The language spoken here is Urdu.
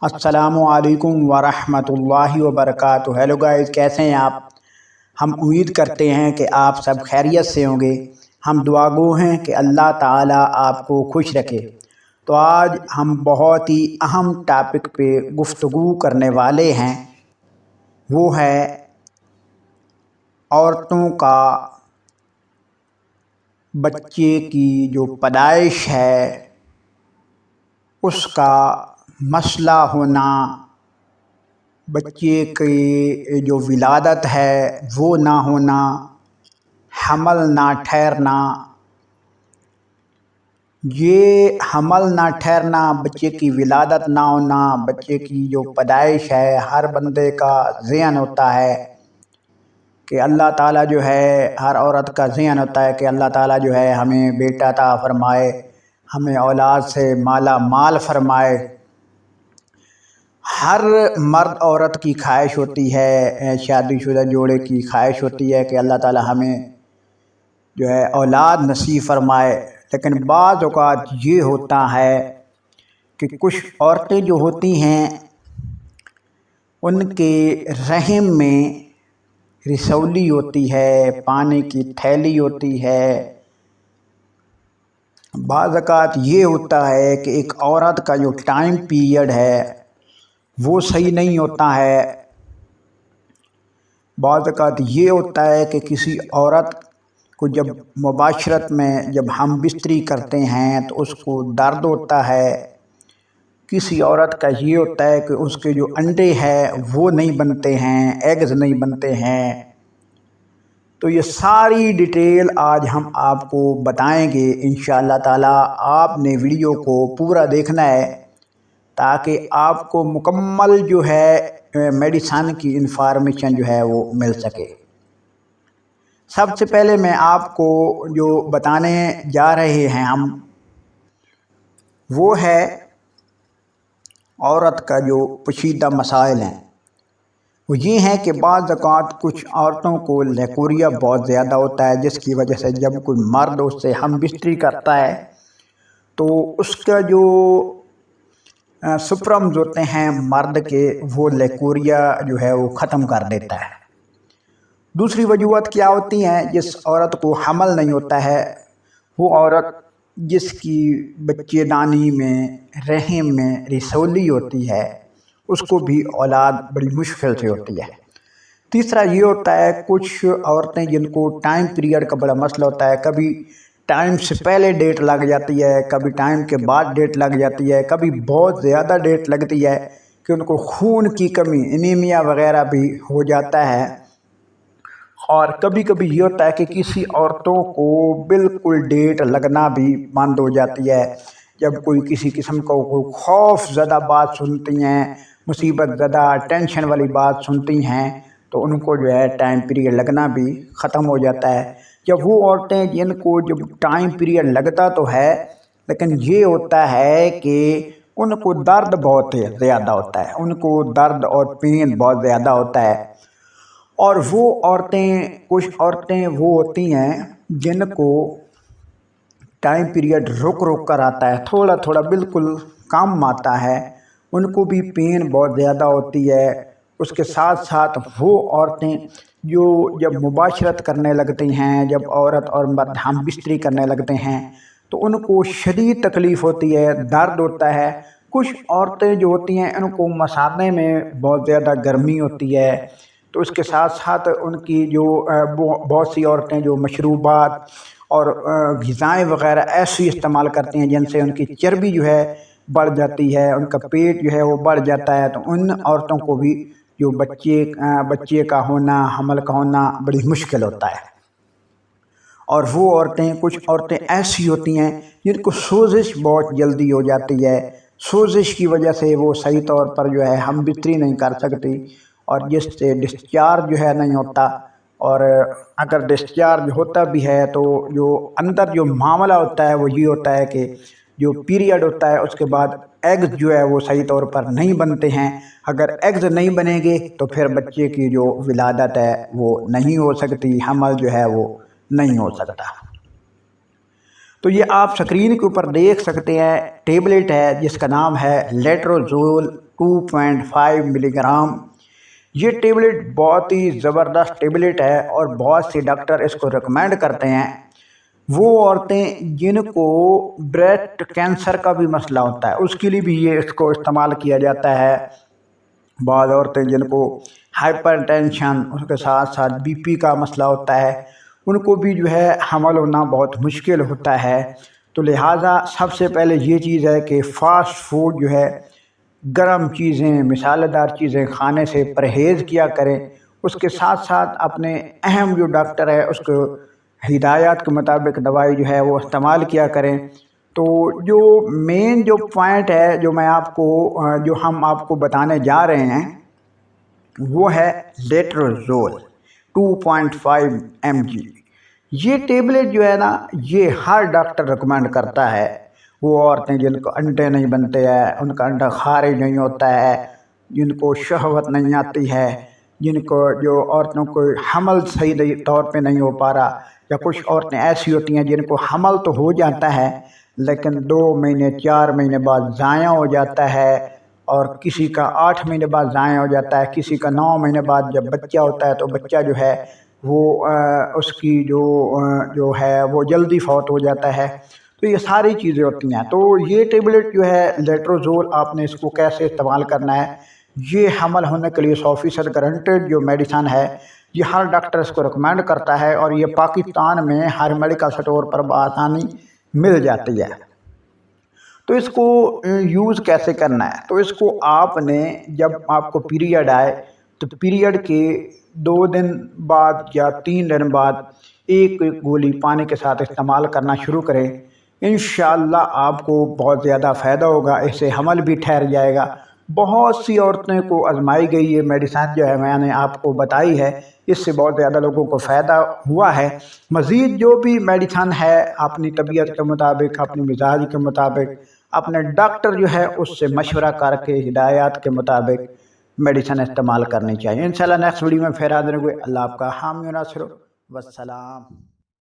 السلام علیکم ورحمۃ اللہ وبرکاتہ۔ ہیلو گائز، کیسے ہیں آپ؟ ہم امید کرتے ہیں کہ آپ سب خیریت سے ہوں گے۔ ہم دعا گو ہیں کہ اللہ تعالیٰ آپ کو خوش رکھے۔ تو آج ہم بہت ہی اہم ٹاپک پہ گفتگو کرنے والے ہیں، وہ ہے عورتوں کا بچے کی جو پیدائش ہے اس کا مسئلہ ہونا، بچے کی جو ولادت ہے وہ نہ ہونا، حمل نہ ٹھہرنا۔ یہ حمل نہ ٹھہرنا، بچے کی ولادت نہ ہونا، بچے کی جو پیدائش ہے، ہر بندے کا ذہن ہوتا ہے کہ اللہ تعالیٰ جو ہے، ہر عورت کا ذہن ہوتا ہے کہ اللہ تعالیٰ جو ہے ہمیں بیٹا عطا فرمائے، ہمیں اولاد سے مالا مال فرمائے۔ ہر مرد عورت کی خواہش ہوتی ہے، شادی شدہ جوڑے کی خواہش ہوتی ہے کہ اللہ تعالیٰ ہمیں جو ہے اولاد نصیب فرمائے۔ لیکن بعض اوقات یہ ہوتا ہے کہ کچھ عورتیں جو ہوتی ہیں ان کے رحم میں رسولی ہوتی ہے، پانی کی تھیلی ہوتی ہے۔ بعض اوقات یہ ہوتا ہے کہ ایک عورت کا جو ٹائم پیریڈ ہے وہ صحیح نہیں ہوتا ہے۔ بعض اوقات یہ ہوتا ہے کہ کسی عورت کو جب مباشرت میں جب ہم بستری کرتے ہیں تو اس کو درد ہوتا ہے۔ کسی عورت کا یہ ہوتا ہے کہ اس کے جو انڈے ہیں وہ نہیں بنتے ہیں، ایگز نہیں بنتے ہیں۔ تو یہ ساری ڈیٹیل آج ہم آپ کو بتائیں گے انشاءاللہ تعالیٰ۔ آپ نے ویڈیو کو پورا دیکھنا ہے تاکہ آپ کو مکمل جو ہے میڈیسن کی انفارمیشن جو ہے وہ مل سکے۔ سب سے پہلے میں آپ کو جو بتانے جا رہے ہیں ہم، وہ ہے عورت کا جو پوشیدہ مسائل ہیں۔ وہ یہ ہیں کہ بعض اوقات کچھ عورتوں کو لیکوریا بہت زیادہ ہوتا ہے، جس کی وجہ سے جب کوئی مرد اس سے ہم بستری کرتا ہے تو اس کا جو سپرمز ہوتے ہیں مرد کے، وہ لیکوریا جو ہے وہ ختم کر دیتا ہے۔ دوسری وجوہات کیا ہوتی ہیں؟ جس عورت کو حمل نہیں ہوتا ہے، وہ عورت جس کی بچے دانی میں رحم میں رسولی ہوتی ہے، اس کو بھی اولاد بڑی مشکل سے ہوتی ہے۔ تیسرا یہ ہوتا ہے کچھ عورتیں جن کو ٹائم پیریڈ کا بڑا مسئلہ ہوتا ہے، کبھی ٹائم سے پہلے ڈیٹ لگ جاتی ہے، کبھی ٹائم کے بعد ڈیٹ لگ جاتی ہے، کبھی بہت زیادہ ڈیٹ لگتی ہے کہ ان کو خون کی کمی، انیمیا وغیرہ بھی ہو جاتا ہے۔ اور کبھی کبھی یہ ہوتا ہے کہ کسی عورتوں کو بالکل ڈیٹ لگنا بھی بند ہو جاتی ہے جب کوئی کسی قسم کا کوئی خوف زدہ بات سنتی ہیں، مصیبت زدہ ٹینشن والی بات سنتی ہیں، تو ان کو جو ہے ٹائم پیریڈ لگنا بھی ختم ہو جاتا ہے۔ جب وہ عورتیں جن کو جب ٹائم پیریڈ لگتا تو ہے لیکن یہ ہوتا ہے کہ ان کو درد بہت زیادہ ہوتا ہے، ان کو درد اور پین بہت زیادہ ہوتا ہے۔ اور وہ عورتیں، کچھ عورتیں وہ ہوتی ہیں جن کو ٹائم پیریڈ رک رک کر آتا ہے، تھوڑا تھوڑا بالکل کم آتا ہے، ان کو بھی پین بہت زیادہ ہوتی ہے۔ اس کے ساتھ ساتھ وہ عورتیں جو جب مباشرت کرنے لگتی ہیں، جب عورت اور مرد ہم بستری کرنے لگتے ہیں تو ان کو شدید تکلیف ہوتی ہے، درد ہوتا ہے۔ کچھ عورتیں جو ہوتی ہیں ان کو مثانے میں بہت زیادہ گرمی ہوتی ہے، تو اس کے ساتھ ساتھ ان کی جو بہت سی عورتیں جو مشروبات اور غذائیں وغیرہ ایسی استعمال کرتی ہیں جن سے ان کی چربی جو ہے بڑھ جاتی ہے، ان کا پیٹ جو ہے وہ بڑھ جاتا ہے، تو ان عورتوں کو بھی جو بچے کا ہونا، حمل کا ہونا بڑی مشکل ہوتا ہے۔ اور وہ عورتیں، کچھ عورتیں ایسی ہوتی ہیں جن کو سوزش بہت جلدی ہو جاتی ہے، سوزش کی وجہ سے وہ صحیح طور پر جو ہے ہم بستری نہیں کر سکتی، اور جس سے ڈسچارج جو ہے نہیں ہوتا، اور اگر ڈسچارج ہوتا بھی ہے تو جو اندر جو معاملہ ہوتا ہے وہ یہ ہوتا ہے کہ جو پیریڈ ہوتا ہے اس کے بعد ایگز جو ہے وہ صحیح طور پر نہیں بنتے ہیں۔ اگر ایگز نہیں بنیں گے تو پھر بچے کی جو ولادت ہے وہ نہیں ہو سکتی، حمل جو ہے وہ نہیں ہو سکتا۔ تو یہ آپ سکرین کے اوپر دیکھ سکتے ہیں، ٹیبلٹ ہے جس کا نام ہے لیٹروزول 2.5 ملی گرام۔ یہ ٹیبلٹ بہت ہی زبردست ٹیبلٹ ہے اور بہت سے ڈاکٹر اس کو ریکمینڈ کرتے ہیں۔ وہ عورتیں جن کو بریسٹ کینسر کا بھی مسئلہ ہوتا ہے اس کے لیے بھی یہ اس کو استعمال کیا جاتا ہے۔ بعض عورتیں جن کو ہائپر ٹینشن، اس کے ساتھ ساتھ بی پی کا مسئلہ ہوتا ہے، ان کو بھی جو ہے حمل ہونا بہت مشکل ہوتا ہے۔ تو لہٰذا سب سے پہلے یہ چیز ہے کہ فاسٹ فوڈ جو ہے، گرم چیزیں، مسالہ دار چیزیں کھانے سے پرہیز کیا کریں۔ اس کے ساتھ ساتھ اپنے اہم جو ڈاکٹر ہے اس کو ہدایات کے مطابق دوائی جو ہے وہ استعمال کیا کریں۔ تو جو مین جو پوائنٹ ہے جو ہم آپ کو بتانے جا رہے ہیں وہ ہے لیٹروزول 2.5 mg۔ یہ ٹیبلٹ جو ہے نا، یہ ہر ڈاکٹر ریکمینڈ کرتا ہے۔ وہ عورتیں جن کو انڈے نہیں بنتے ہیں، ان کا انڈا خارج نہیں ہوتا ہے، جن کو شہوت نہیں آتی ہے، جن کو جو عورتوں کو حمل صحیح طور پہ نہیں ہو پا رہا، یا کچھ عورتیں ایسی ہوتی ہیں جن کو حمل تو ہو جاتا ہے لیکن 2 مہینے 4 مہینے بعد ضائع ہو جاتا ہے، اور کسی کا 8 مہینے بعد ضائع ہو جاتا ہے، کسی کا 9 مہینے بعد جب بچہ ہوتا ہے تو بچہ جو ہے وہ اس کی جو ہے وہ جلدی فوت ہو جاتا ہے۔ تو یہ ساری چیزیں ہوتی ہیں۔ تو یہ ٹیبلٹ جو ہے لیٹروزول، آپ نے اس کو کیسے استعمال کرنا ہے، یہ حمل ہونے کے لیے 100% گارنٹیڈ جو میڈیسن ہے، یہ ہر ڈاکٹر اس کو ریکمینڈ کرتا ہے، اور یہ پاکستان میں ہر میڈیکل سٹور پر بآسانی مل جاتی ہے۔ تو اس کو یوز کیسے کرنا ہے؟ تو اس کو آپ نے جب آپ کو پیریڈ آئے تو پیریڈ کے 2 دن بعد یا 3 دن بعد ایک گولی پانی کے ساتھ استعمال کرنا شروع کریں۔ انشاءاللہ آپ کو بہت زیادہ فائدہ ہوگا، اس سے حمل بھی ٹھہر جائے گا۔ بہت سی عورتیں کو آزمائی گئی یہ میڈیسن جو ہے میں نے آپ کو بتائی ہے، اس سے بہت زیادہ لوگوں کو فائدہ ہوا ہے۔ مزید جو بھی میڈیسن ہے اپنی طبیعت کے مطابق، اپنی مزاج کے مطابق، اپنے ڈاکٹر جو ہے اس سے مشورہ کر کے ہدایات کے مطابق میڈیسن استعمال کرنی چاہیے۔ انشاءاللہ نیکسٹ ویڈیو میں پھر حاضر ہوئے۔ اللہ آپ کا حامی و ناصر ہو۔ والسلام۔